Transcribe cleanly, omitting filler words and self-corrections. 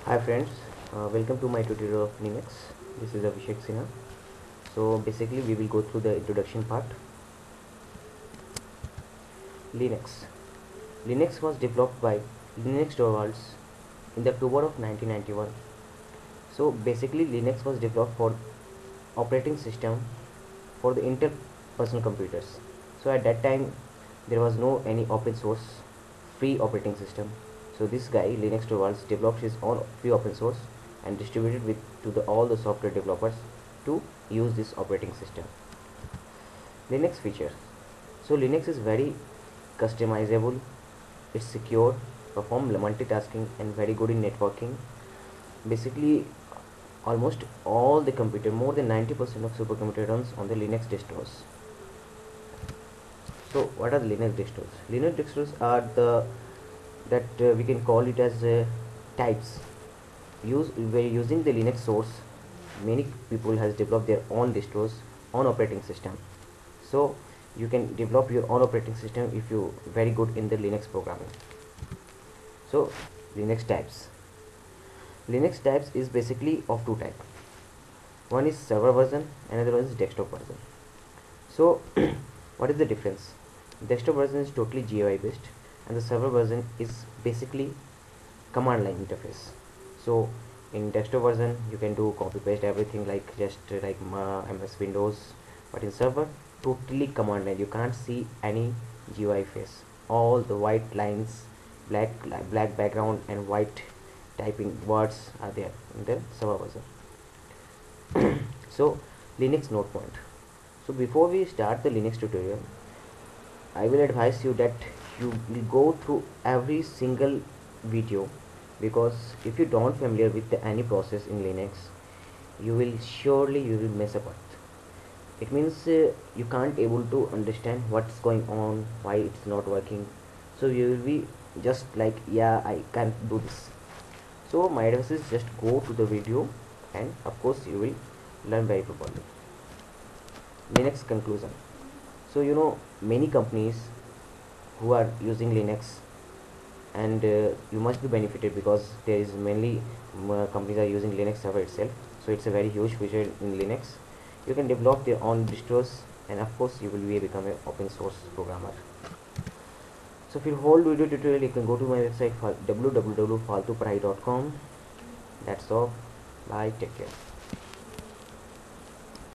Hi friends, welcome to my tutorial of Linux. This is Abhishek Sinha. So basically we will go through the introduction part. Linux. Linux was developed by Linux Torvalds in the October of 1991. So basically Linux was developed for operating system for the interpersonal computers. So at that time there was no any open source free operating system. So this guy Linux Torvalds developed his own free open source and distributed with to all the software developers to use this operating system. Linux features. So Linux is very customizable, it's secure, perform multitasking and very good in networking. Basically almost all the computer, more than 90% of supercomputer runs on the Linux distros. So what are the Linux distros? Linux distros are the that we can call it as types. We're using the Linux source. Many people has developed their own distros, own operating system. So you can develop your own operating system if you very good in the Linux programming. So Linux types. Linux types is basically of two types. One is server version, another one is desktop version. So what is the difference? Desktop version is totally GUI based and the server version is basically command line interface. So in desktop version you can do copy paste everything like just like MS Windows, but in server totally command line. You can't see any GUI face. All the white lines, black background and white typing words are there in the server version. So Linux note point. So before we start the Linux tutorial, I will advise you that you will go through every single video, because if you don't familiar with any process in Linux, you will mess up it. It means you can't able to understand what's going on, why it's not working. So you will be just like, yeah, I can't do this. So my advice is just go to the video and of course you will learn very properly. Linux conclusion. So many companies who are using Linux, and you must be benefited because there is mainly companies are using Linux server itself. So it's a very huge feature in Linux. You can develop their own distros and of course you will become an open source programmer. So for whole video tutorial you can go to my website www.faltuparai.com. That's all. Bye, take care.